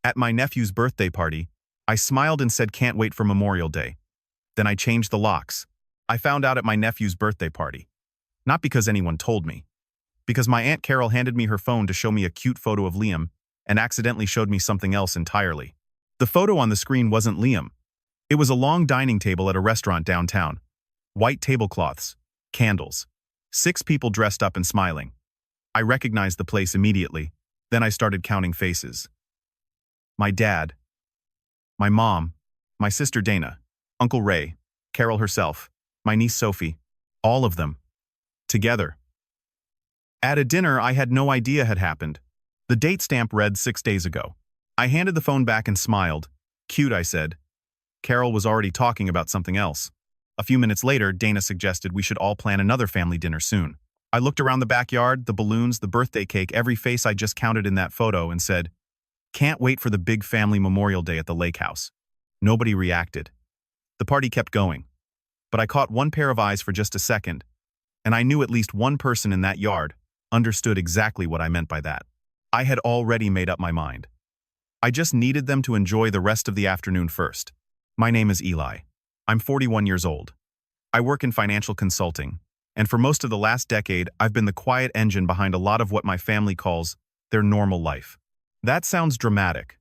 At my nephew's birthday party, I smiled and said can't wait for Memorial Day. Then I changed the locks. I found out at my nephew's birthday party. Not because anyone told me. Because my Aunt Carol handed me her phone to show me a cute photo of Liam and accidentally showed me something else entirely. The photo on the screen wasn't Liam. It was a long dining table at a restaurant downtown. White tablecloths, candles, 6 people dressed up and smiling. I recognized the place immediately. Then I started counting faces. My dad, my mom, my sister Dana, Uncle Ray, Carol herself, my niece Sophie, all of them. Together. At a dinner I had no idea had happened. The date stamp read 6 days ago. I handed the phone back and smiled. Cute, I said. Carol was already talking about something else. A few minutes later, Dana suggested we should all plan another family dinner soon. I looked around the backyard, the balloons, the birthday cake, every face I just counted in that photo and said, can't wait for the big family Memorial Day at the lake house. Nobody reacted. The party kept going. But I caught one pair of eyes for just a second, and I knew at least one person in that yard understood exactly what I meant by that. I had already made up my mind. I just needed them to enjoy the rest of the afternoon first. My name is Eli. I'm 41 years old. I work in financial consulting, and for most of the last decade, I've been the quiet engine behind a lot of what my family calls their normal life. That sounds dramatic.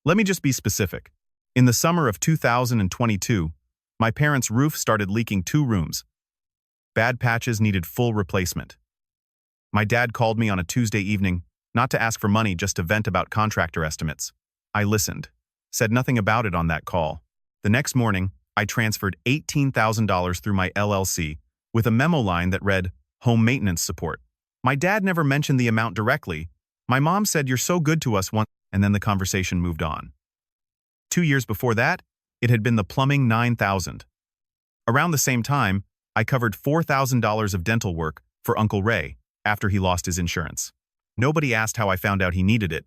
Let me just be specific. In the summer of 2022, my parents' roof started leaking 2 rooms. Bad patches needed full replacement. My dad called me on a Tuesday evening, not to ask for money, just to vent about contractor estimates. I listened, said nothing about it on that call. The next morning, I transferred $18,000 through my LLC with a memo line that read, home maintenance support. My dad never mentioned the amount directly. My mom said, you're so good to us once, and then the conversation moved on. 2 years before that, it had been the plumbing $9,000. Around the same time, I covered $4,000 of dental work for Uncle Ray after he lost his insurance. Nobody asked how I found out he needed it.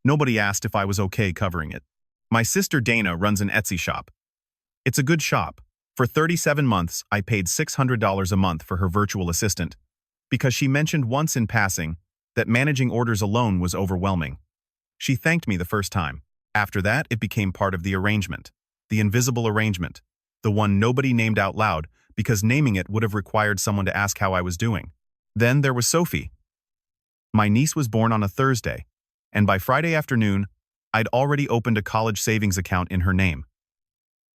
Nobody asked if I was okay covering it. My sister Dana runs an Etsy shop. It's a good shop. For 37 months, I paid $600 a month for her virtual assistant because she mentioned once in passing that managing orders alone was overwhelming. She thanked me the first time. After that, it became part of the arrangement. The invisible arrangement. The one nobody named out loud because naming it would have required someone to ask how I was doing. Then there was Sophie. My niece was born on a Thursday, and by Friday afternoon, I'd already opened a college savings account in her name.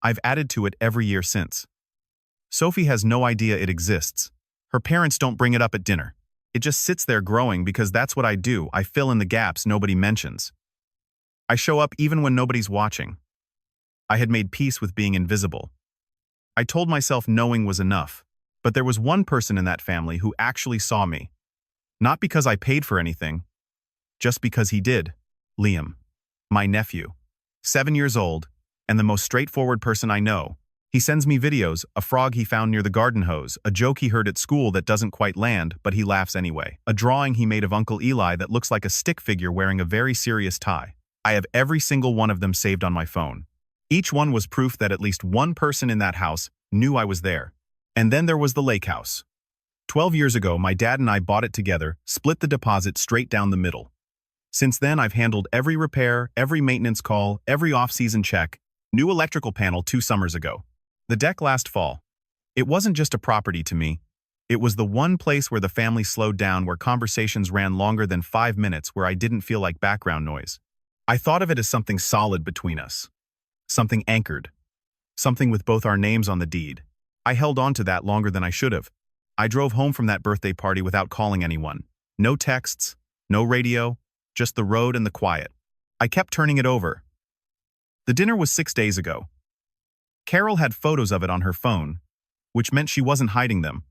I've added to it every year since. Sophie has no idea it exists. Her parents don't bring it up at dinner. It just sits there growing because that's what I do. I fill in the gaps nobody mentions. I show up even when nobody's watching. I had made peace with being invisible. I told myself knowing was enough, but there was one person in that family who actually saw me. Not because I paid for anything, just because he did. Liam, my nephew, 7 years old, and the most straightforward person I know. He sends me videos, a frog he found near the garden hose, a joke he heard at school that doesn't quite land, but he laughs anyway, a drawing he made of Uncle Eli that looks like a stick figure wearing a very serious tie. I have every single one of them saved on my phone. Each one was proof that at least one person in that house knew I was there. And then there was the lake house. 12 years ago, my dad and I bought it together, split the deposit straight down the middle. Since then, I've handled every repair, every maintenance call, every off-season check. New electrical panel 2 summers ago. The deck last fall. It wasn't just a property to me. It was the one place where the family slowed down, where conversations ran longer than 5 minutes, where I didn't feel like background noise. I thought of it as something solid between us. Something anchored. Something with both our names on the deed. I held on to that longer than I should have. I drove home from that birthday party without calling anyone. No texts, no radio, just the road and the quiet. I kept turning it over. The dinner was 6 days ago. Carol had photos of it on her phone, which meant she wasn't hiding them,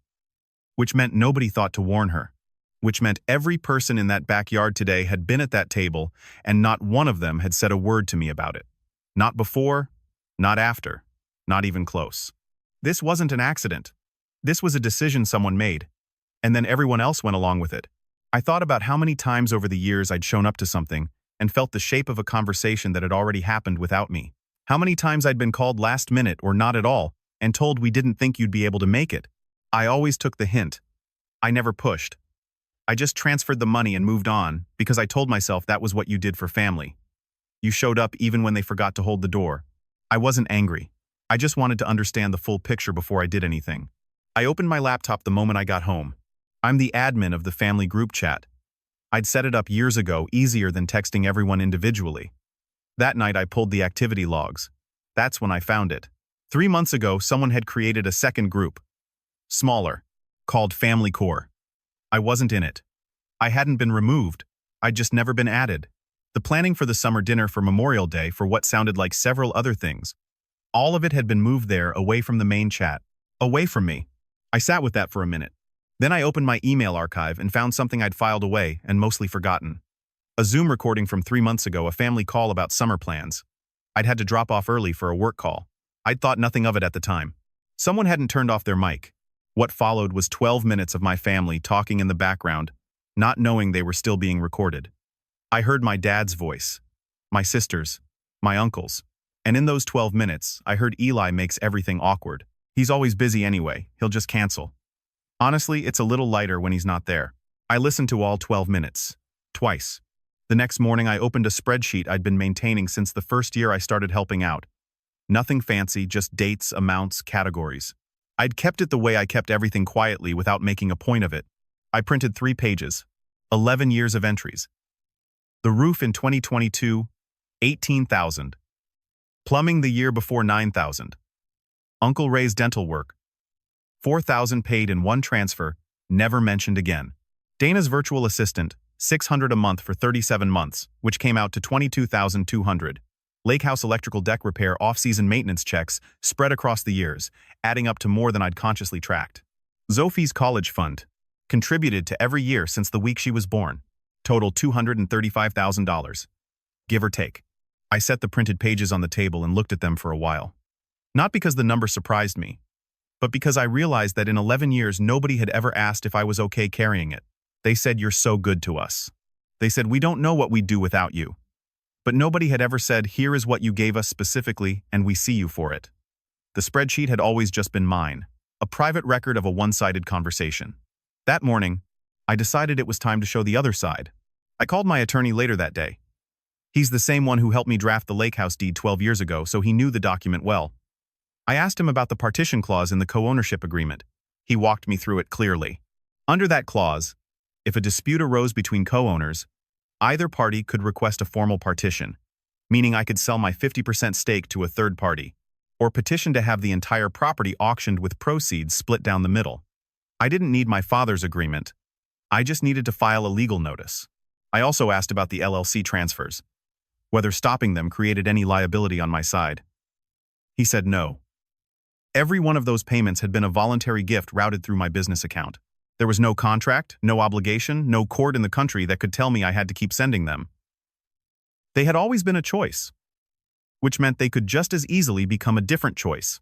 which meant nobody thought to warn her, which meant every person in that backyard today had been at that table and not one of them had said a word to me about it. Not before, not after, not even close. This wasn't an accident. This was a decision someone made, and then everyone else went along with it. I thought about how many times over the years I'd shown up to something and felt the shape of a conversation that had already happened without me. How many times I'd been called last minute or not at all and told we didn't think you'd be able to make it. I always took the hint. I never pushed. I just transferred the money and moved on because I told myself that was what you did for family. You showed up even when they forgot to hold the door. I wasn't angry. I just wanted to understand the full picture before I did anything. I opened my laptop the moment I got home. I'm the admin of the family group chat. I'd set it up years ago, easier than texting everyone individually. That night I pulled the activity logs. That's when I found it. 3 months ago, someone had created a second group. Smaller. Called Family Core. I wasn't in it. I hadn't been removed. I'd just never been added. The planning for the summer dinner for Memorial Day for what sounded like several other things. All of it had been moved there, away from the main chat. Away from me. I sat with that for a minute. Then I opened my email archive and found something I'd filed away and mostly forgotten. A Zoom recording from 3 months ago, a family call about summer plans. I'd had to drop off early for a work call. I'd thought nothing of it at the time. Someone hadn't turned off their mic. What followed was 12 minutes of my family talking in the background, not knowing they were still being recorded. I heard my dad's voice, my sister's, my uncle's, and in those 12 minutes, I heard Eli makes everything awkward. He's always busy anyway, he'll just cancel. Honestly, it's a little lighter when he's not there. I listened to all 12 minutes. Twice. The next morning I opened a spreadsheet I'd been maintaining since the first year I started helping out. Nothing fancy, just dates, amounts, categories. I'd kept it the way I kept everything quietly without making a point of it. I printed 3 pages. 11 years of entries. The roof in 2022, $18,000. Plumbing the year before, $9,000. Uncle Ray's dental work, $4,000 paid in one transfer, never mentioned again. Dana's virtual assistant, $600 a month for 37 months, which came out to $22,200. Lake House electrical deck repair off-season maintenance checks spread across the years, adding up to more than I'd consciously tracked. Zophie's college fund, contributed to every year since the week she was born, total $235,000. Give or take. I set the printed pages on the table and looked at them for a while. Not because the number surprised me, but because I realized that in 11 years nobody had ever asked if I was okay carrying it. They said, "You're so good to us." They said, "We don't know what we'd do without you." But nobody had ever said, "Here is what you gave us specifically, and we see you for it." The spreadsheet had always just been mine, a private record of a one-sided conversation. That morning, I decided it was time to show the other side. I called my attorney later that day. He's the same one who helped me draft the Lake House deed 12 years ago, so he knew the document well. I asked him about the partition clause in the co-ownership agreement. He walked me through it clearly. Under that clause, if a dispute arose between co-owners, either party could request a formal partition, meaning I could sell my 50% stake to a third party, or petition to have the entire property auctioned with proceeds split down the middle. I didn't need my father's agreement. I just needed to file a legal notice. I also asked about the LLC transfers, whether stopping them created any liability on my side. He said no. Every one of those payments had been a voluntary gift routed through my business account. There was no contract, no obligation, no court in the country that could tell me I had to keep sending them. They had always been a choice, which meant they could just as easily become a different choice.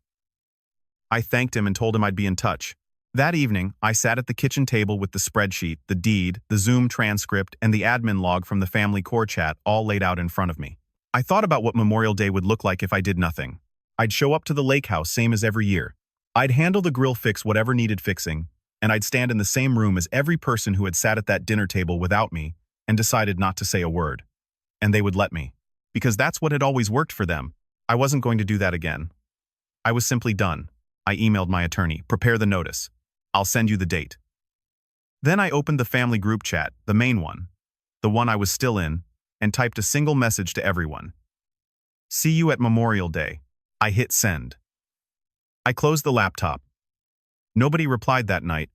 I thanked him and told him I'd be in touch. That evening, I sat at the kitchen table with the spreadsheet, the deed, the Zoom transcript, and the admin log from the family core chat all laid out in front of me. I thought about what Memorial Day would look like if I did nothing. I'd show up to the lake house same as every year. I'd handle the grill, fix whatever needed fixing, and I'd stand in the same room as every person who had sat at that dinner table without me and decided not to say a word. And they would let me. Because that's what had always worked for them. I wasn't going to do that again. I was simply done. I emailed my attorney, "Prepare the notice. I'll send you the date." Then I opened the family group chat, the main one, the one I was still in, and typed a single message to everyone. "See you at Memorial Day." I hit send. I closed the laptop. Nobody replied that night,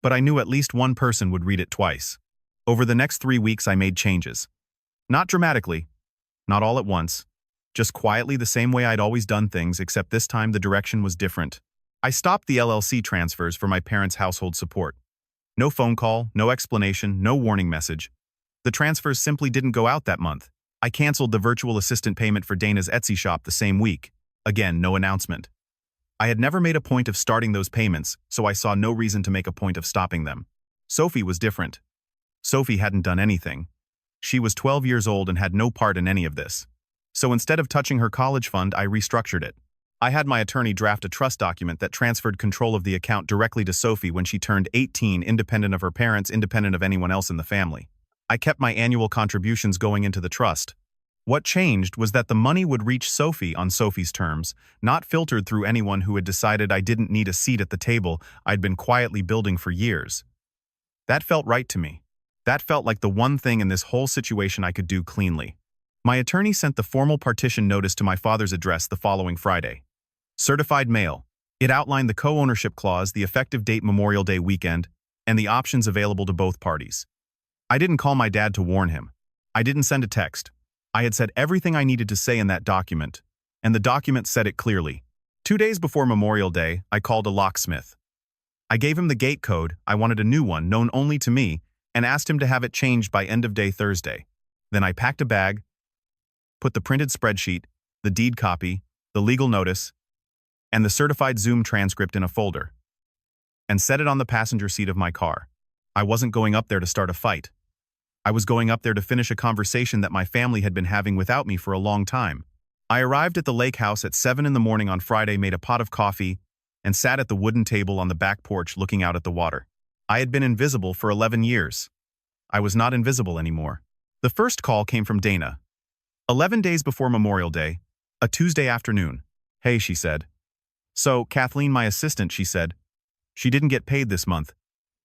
but I knew at least one person would read it twice. Over the next 3 weeks I made changes. Not dramatically, not all at once, just quietly the same way I'd always done things, except this time the direction was different. I stopped the LLC transfers for my parents' household support. No phone call, no explanation, no warning message. The transfers simply didn't go out that month. I canceled the virtual assistant payment for Dana's Etsy shop the same week. Again, no announcement. I had never made a point of starting those payments, so I saw no reason to make a point of stopping them. Sophie was different. Sophie hadn't done anything. She was 12 years old and had no part in any of this. So instead of touching her college fund, I restructured it. I had my attorney draft a trust document that transferred control of the account directly to Sophie when she turned 18, independent of her parents, independent of anyone else in the family. I kept my annual contributions going into the trust, What changed was that the money would reach Sophie on Sophie's terms, not filtered through anyone who had decided I didn't need a seat at the table I'd been quietly building for years. That felt right to me. That felt like the one thing in this whole situation I could do cleanly. My attorney sent the formal partition notice to my father's address the following Friday. Certified mail. It outlined the co-ownership clause, the effective date Memorial Day weekend, and the options available to both parties. I didn't call my dad to warn him. I didn't send a text. I had said everything I needed to say in that document, and the document said it clearly. 2 days before Memorial Day, I called a locksmith. I gave him the gate code, I wanted a new one, known only to me, and asked him to have it changed by end of day Thursday. Then I packed a bag, put the printed spreadsheet, the deed copy, the legal notice, and the certified Zoom transcript in a folder, and set it on the passenger seat of my car. I wasn't going up there to start a fight. I was going up there to finish a conversation that my family had been having without me for a long time. I arrived at the lake house at 7 in the morning on Friday, made a pot of coffee, and sat at the wooden table on the back porch looking out at the water. I had been invisible for 11 years. I was not invisible anymore. The first call came from Dana. 11 days before Memorial Day, a Tuesday afternoon. "Hey," she said. "So, Kathleen, my assistant," she said. "She didn't get paid this month.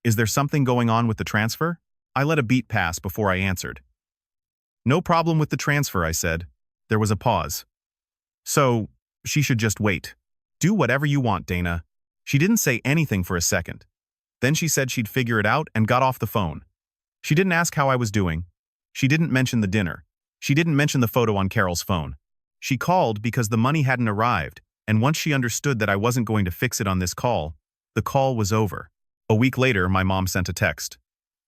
Is there something going on with the transfer?" I let a beat pass before I answered. "No problem with the transfer," I said. There was a pause. "So, she should just wait. Do whatever you want, Dana." She didn't say anything for a second. Then she said she'd figure it out and got off the phone. She didn't ask how I was doing. She didn't mention the dinner. She didn't mention the photo on Carol's phone. She called because the money hadn't arrived, and once she understood that I wasn't going to fix it on this call, the call was over. A week later, my mom sent a text.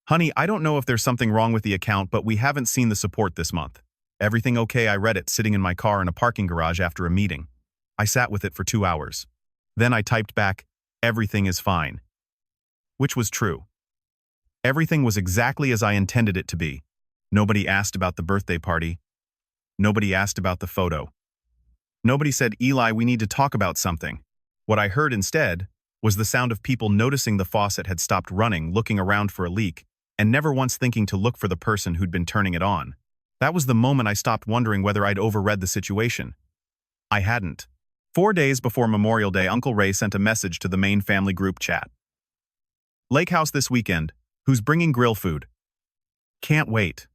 "Honey, I don't know if there's something wrong with the account, but we haven't seen the support this month. Everything okay?" I read it sitting in my car in a parking garage after a meeting. I sat with it for 2 hours. Then I typed back, "Everything is fine." Which was true. Everything was exactly as I intended it to be. Nobody asked about the birthday party. Nobody asked about the photo. Nobody said, "Eli, we need to talk about something." What I heard instead was the sound of people noticing the faucet had stopped running, looking around for a leak, and never once thinking to look for the person who'd been turning it on. That was the moment I stopped wondering whether I'd overread the situation. I hadn't. 4 days before Memorial Day, Uncle Ray sent a message to the main family group chat. "Lake house this weekend. Who's bringing grill food? Can't wait."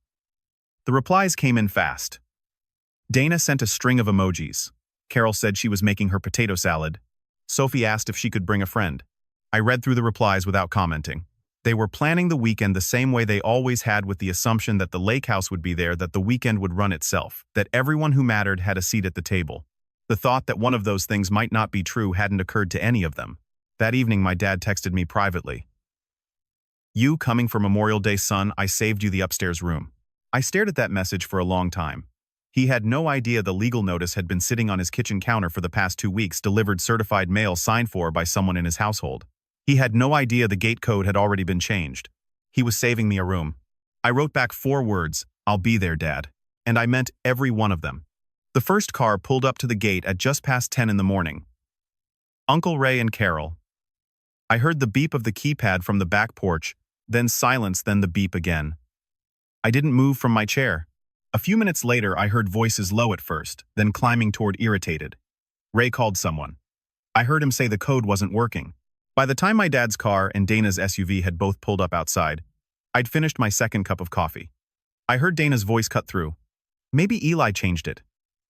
The replies came in fast. Dana sent a string of emojis. Carol said she was making her potato salad. Sophie asked if she could bring a friend. I read through the replies without commenting. They were planning the weekend the same way they always had, with the assumption that the lake house would be there, that the weekend would run itself, that everyone who mattered had a seat at the table. The thought that one of those things might not be true hadn't occurred to any of them. That evening, my dad texted me privately. "You coming for Memorial Day, son? I saved you the upstairs room." I stared at that message for a long time. He had no idea the legal notice had been sitting on his kitchen counter for the past 2 weeks, delivered certified mail signed for by someone in his household. He had no idea the gate code had already been changed. He was saving me a room. I wrote back 4 words, "I'll be there, Dad." And I meant every one of them. The first car pulled up to the gate at just past 10 in the morning. Uncle Ray and Carol. I heard the beep of the keypad from the back porch, then silence, then the beep again. I didn't move from my chair. A few minutes later, I heard voices, low at first, then climbing toward irritated. Ray called someone. I heard him say the code wasn't working. By the time my dad's car and Dana's SUV had both pulled up outside, I'd finished my second cup of coffee. I heard Dana's voice cut through. "Maybe Eli changed it.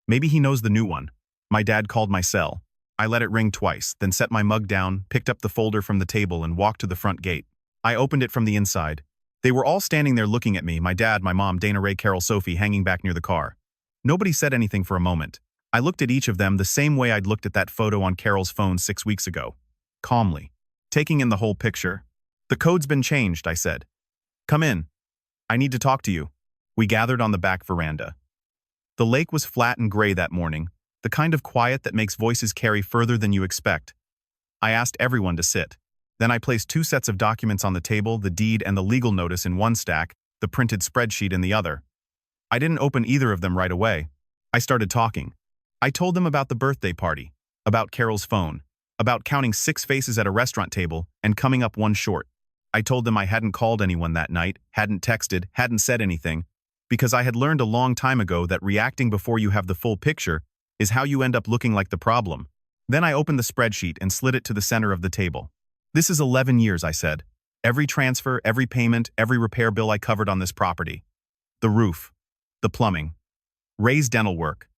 Maybe he knows the new one." My dad called my cell. I let it ring twice, then set my mug down, picked up the folder from the table, and walked to the front gate. I opened it from the inside. They were all standing there looking at me, my dad, my mom, Dana, Ray, Carol, Sophie, hanging back near the car. Nobody said anything for a moment. I looked at each of them the same way I'd looked at that photo on Carol's phone 6 weeks ago. Calmly. Taking in the whole picture. "The code's been changed," I said. "Come in. I need to talk to you." We gathered on the back veranda. The lake was flat and gray that morning, the kind of quiet that makes voices carry further than you expect. I asked everyone to sit. Then I placed 2 sets of documents on the table, the deed and the legal notice in one stack, the printed spreadsheet in the other. I didn't open either of them right away. I started talking. I told them about the birthday party, about Carol's phone, about counting 6 faces at a restaurant table and coming up 1 short. I told them I hadn't called anyone that night, hadn't texted, hadn't said anything, because I had learned a long time ago that reacting before you have the full picture is how you end up looking like the problem. Then I opened the spreadsheet and slid it to the center of the table. This is 11 years, I said. Every transfer, every payment, every repair bill I covered on this property. The roof. The plumbing. Ray's dental work.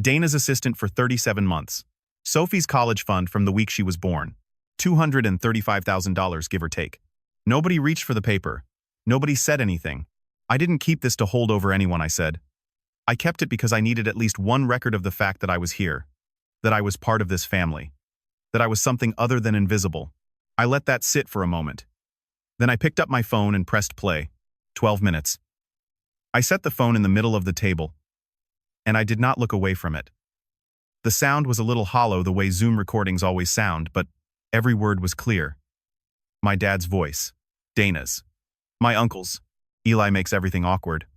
Dana's assistant for 37 months. Sophie's college fund from the week she was born. $235,000, give or take. Nobody reached for the paper. Nobody said anything. I didn't keep this to hold over anyone, I said. I kept it because I needed at least one record of the fact that I was here, that I was part of this family, that I was something other than invisible. I let that sit for a moment. Then I picked up my phone and pressed play. 12 minutes. I set the phone in the middle of the table, and I did not look away from it. The sound was a little hollow the way Zoom recordings always sound, but every word was clear. My dad's voice. Dana's. My uncle's. Eli makes everything awkward.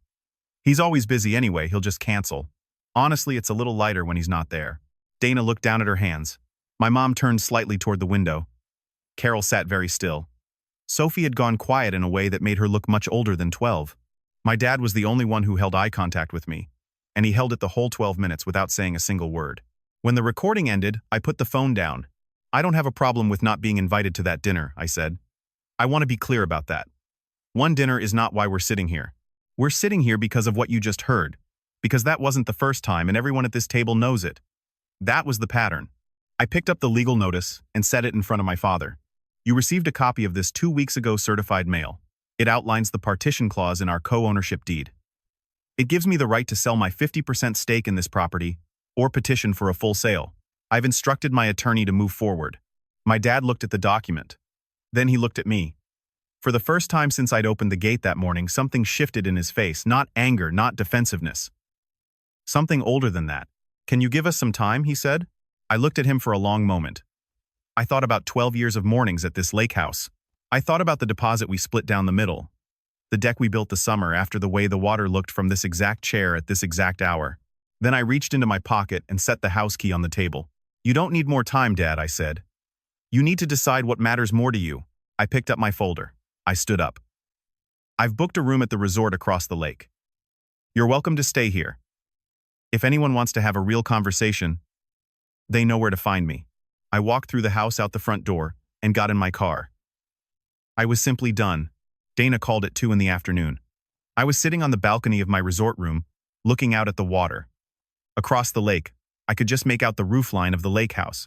He's always busy anyway, he'll just cancel. Honestly, it's a little lighter when he's not there. Dana looked down at her hands. My mom turned slightly toward the window. Carol sat very still. Sophie had gone quiet in a way that made her look much older than 12. My dad was the only one who held eye contact with me, and he held it the whole 12 minutes without saying a single word. When the recording ended, I put the phone down. I don't have a problem with not being invited to that dinner, I said. I want to be clear about that. One dinner is not why we're sitting here. We're sitting here because of what you just heard, because that wasn't the first time and everyone at this table knows it. That was the pattern. I picked up the legal notice and set it in front of my father. You received a copy of this 2 weeks ago certified mail. It outlines the partition clause in our co-ownership deed. It gives me the right to sell my 50% stake in this property or petition for a full sale. I've instructed my attorney to move forward. My dad looked at the document. Then he looked at me. For the first time since I'd opened the gate that morning, something shifted in his face, not anger, not defensiveness. Something older than that. Can you give us some time, he said. I looked at him for a long moment. I thought about 12 years of mornings at this lake house. I thought about the deposit we split down the middle. The deck we built the summer after the way the water looked from this exact chair at this exact hour. Then I reached into my pocket and set the house key on the table. You don't need more time, Dad, I said. You need to decide what matters more to you. I picked up my folder. I stood up. I've booked a room at the resort across the lake. You're welcome to stay here. If anyone wants to have a real conversation, they know where to find me. I walked through the house out the front door and got in my car. I was simply done. Dana called at 2 in the afternoon. I was sitting on the balcony of my resort room, looking out at the water. Across the lake, I could just make out the roofline of the lake house.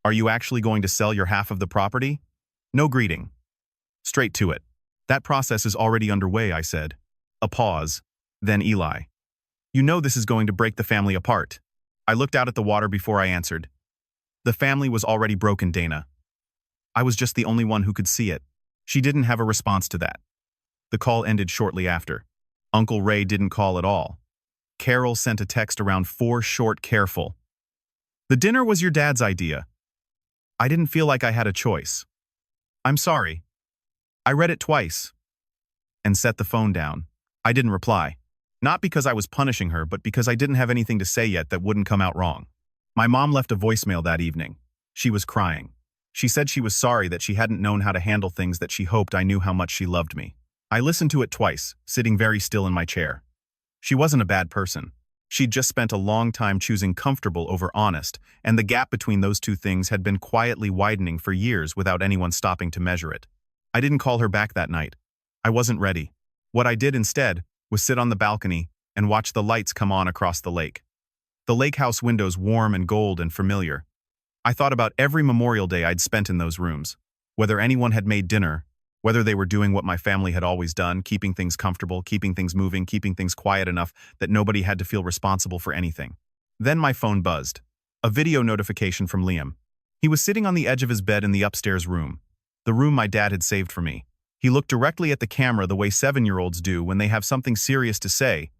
Are you actually going to sell your half of the property? No greeting. Straight to it. That process is already underway, I said. A pause. Then Eli. You know this is going to break the family apart. I looked out at the water before I answered. The family was already broken, Dana. I was just the only one who could see it. She didn't have a response to that. The call ended shortly after. Uncle Ray didn't call at all. Carol sent a text around 4 short, careful. The dinner was your dad's idea. I didn't feel like I had a choice. I'm sorry. I read it twice. And set the phone down. I didn't reply. Not because I was punishing her, but because I didn't have anything to say yet that wouldn't come out wrong. My mom left a voicemail that evening. She was crying. She said she was sorry that she hadn't known how to handle things, that she hoped I knew how much she loved me. I listened to it twice, sitting very still in my chair. She wasn't a bad person. She'd just spent a long time choosing comfortable over honest, and the gap between those two things had been quietly widening for years without anyone stopping to measure it. I didn't call her back that night. I wasn't ready. What I did instead was sit on the balcony and watch the lights come on across the lake. The lake house windows warm and gold and familiar. I thought about every Memorial Day I'd spent in those rooms, whether anyone had made dinner, whether they were doing what my family had always done, keeping things comfortable, keeping things moving, keeping things quiet enough that nobody had to feel responsible for anything. Then my phone buzzed. A video notification from Liam. He was sitting on the edge of his bed in the upstairs room, the room my dad had saved for me. He looked directly at the camera the way 7-year-olds do when they have something serious to say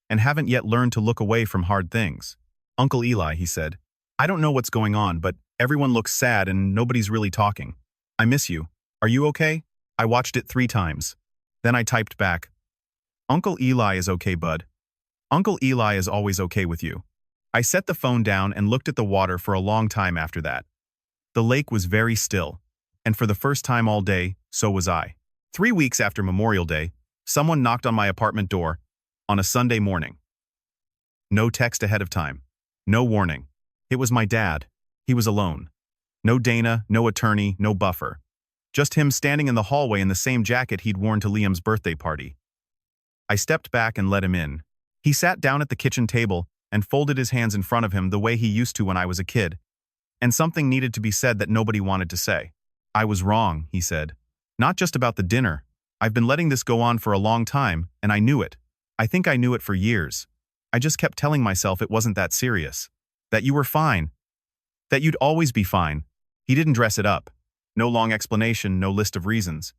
and haven't yet learned to look away from hard things. Uncle Eli, he said. I don't know what's going on, but everyone looks sad and nobody's really talking. I miss you. Are you okay? I watched it 3 times. Then I typed back. Uncle Eli is okay, bud. Uncle Eli is always okay with you. I set the phone down and looked at the water for a long time after that. The lake was very still, and for the first time all day, so was I. 3 weeks after Memorial Day, someone knocked on my apartment door, on a Sunday morning. No text ahead of time. No warning. It was my dad. He was alone. No Dana, no attorney, no buffer. Just him standing in the hallway in the same jacket he'd worn to Liam's birthday party. I stepped back and let him in. He sat down at the kitchen table and folded his hands in front of him the way he used to when I was a kid. And something needed to be said that nobody wanted to say. "I was wrong," he said. "Not just about the dinner. I've been letting this go on for a long time, and I knew it. I think I knew it for years. I just kept telling myself it wasn't that serious. That you were fine. That you'd always be fine." He didn't dress it up. No long explanation, no list of reasons.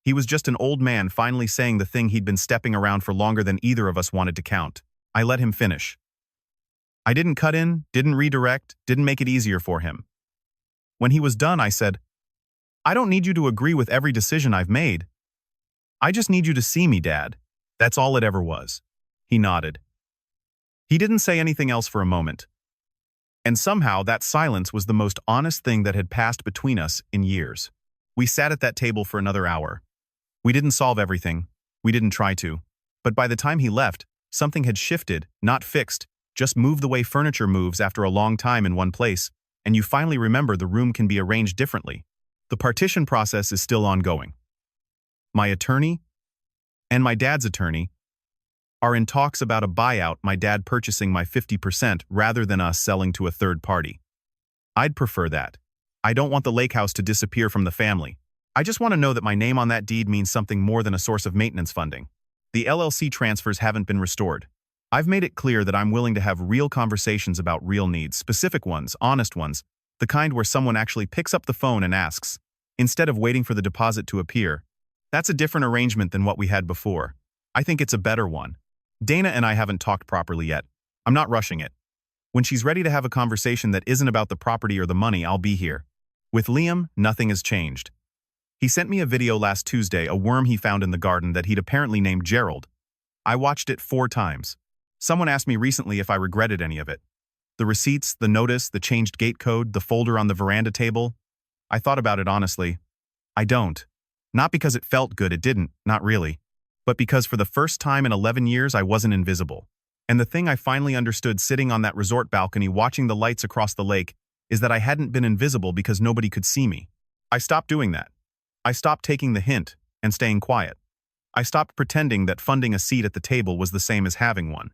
He was just an old man finally saying the thing he'd been stepping around for longer than either of us wanted to count. I let him finish. I didn't cut in, didn't redirect, didn't make it easier for him. When he was done, I said, "I don't need you to agree with every decision I've made. I just need you to see me, Dad." That's all it ever was. He nodded. He didn't say anything else for a moment. And somehow that silence was the most honest thing that had passed between us in years. We sat at that table for another hour. We didn't solve everything. We didn't try to. But by the time he left, something had shifted, not fixed, just moved the way furniture moves after a long time in one place, and you finally remember the room can be arranged differently. The partition process is still ongoing. My attorney and my dad's attorney are in talks about a buyout, my dad purchasing my 50% rather than us selling to a third party. I'd prefer that. I don't want the lake house to disappear from the family. I just want to know that my name on that deed means something more than a source of maintenance funding. The LLC transfers haven't been restored. I've made it clear that I'm willing to have real conversations about real needs, specific ones, honest ones, the kind where someone actually picks up the phone and asks, instead of waiting for the deposit to appear. That's a different arrangement than what we had before. I think it's a better one. Dana and I haven't talked properly yet. I'm not rushing it. When she's ready to have a conversation that isn't about the property or the money, I'll be here. With Liam, nothing has changed. He sent me a video last Tuesday, a worm he found in the garden that he'd apparently named Gerald. I watched it 4 times. Someone asked me recently if I regretted any of it. The receipts, the notice, the changed gate code, the folder on the veranda table. I thought about it honestly. I don't. Not because it felt good, it didn't, not really. But because for the first time in 11 years I wasn't invisible. And the thing I finally understood sitting on that resort balcony watching the lights across the lake is that I hadn't been invisible because nobody could see me. I stopped doing that. I stopped taking the hint and staying quiet. I stopped pretending that funding a seat at the table was the same as having one.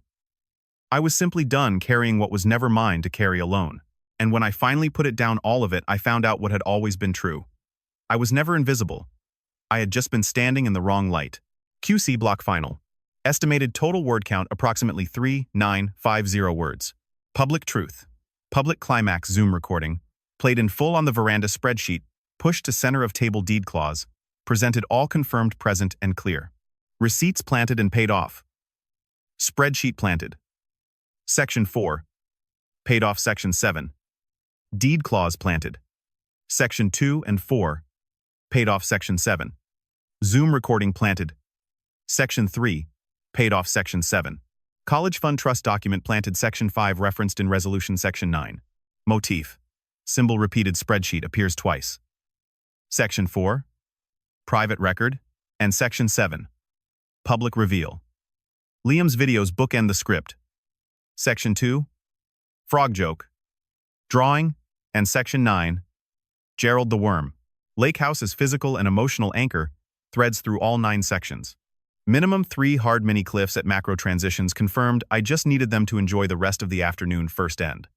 I was simply done carrying what was never mine to carry alone. And when I finally put it down, all of it, I found out what had always been true. I was never invisible. I had just been standing in the wrong light. QC block final. Estimated total word count approximately 3950 words. Public truth. Public climax Zoom recording. Played in full on the veranda spreadsheet. Pushed to center of table deed clause. Presented all confirmed present and clear. Receipts planted and paid off. Spreadsheet planted. Section 4. Paid off Section 7. Deed clause planted. Section 2 and 4. Paid off Section 7. Zoom recording planted. Section 3. Paid off Section 7. College Fund Trust document planted Section 5 referenced in Resolution Section 9. Motif. Symbol repeated spreadsheet appears twice. Section 4. Private record. And Section 7. Public reveal. Liam's videos bookend the script. Section 2. Frog joke. Drawing. And Section 9. Gerald the Worm. Lake House's physical and emotional anchor threads through all 9 sections. Minimum 3 hard mini cliffs at macro transitions confirmed I just needed them to enjoy the rest of the afternoon first end.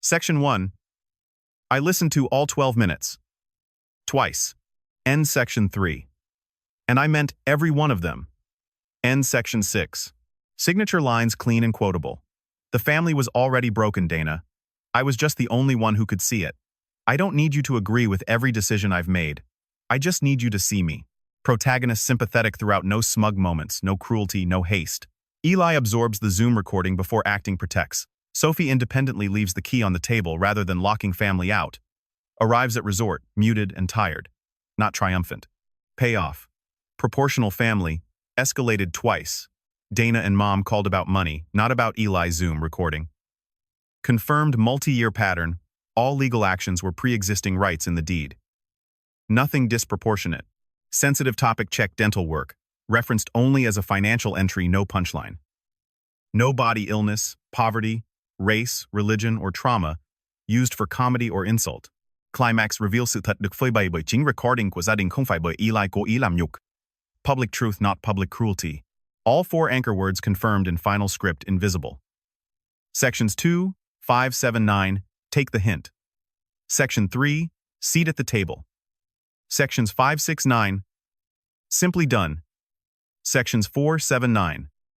Section 1. I listened to all 12 minutes. Twice. End Section 3. And I meant every one of them. End Section 6. Signature lines clean and quotable. The family was already broken, Dana. I was just the only one who could see it. I don't need you to agree with every decision I've made. I just need you to see me. Protagonist sympathetic throughout, no smug moments, no cruelty, no haste. Eli absorbs the Zoom recording before acting protects. Sophie independently leaves the key on the table rather than locking family out. Arrives at resort, muted and tired. Not triumphant. Payoff. Proportional family. Escalated twice. Dana and Mom called about money, not about Eli's Zoom recording. Confirmed multi-year pattern. All legal actions were pre-existing rights in the deed. Nothing disproportionate. Sensitive topic check dental work. referenced only as a financial entry, no punchline. No body illness, poverty, race, religion, or trauma, used for comedy or insult. Climax reveal sự thật được phơi bày bởi chính recording của gia đình không phải bởi Eli cố ý làm nhục. Public truth, not public cruelty. All 4 anchor words confirmed in final script invisible. Sections 2, 5, 7, 9, take the hint. Section 3, seat at the table. Sections 5, 6, 9, simply done. Sections 4, 7, 9,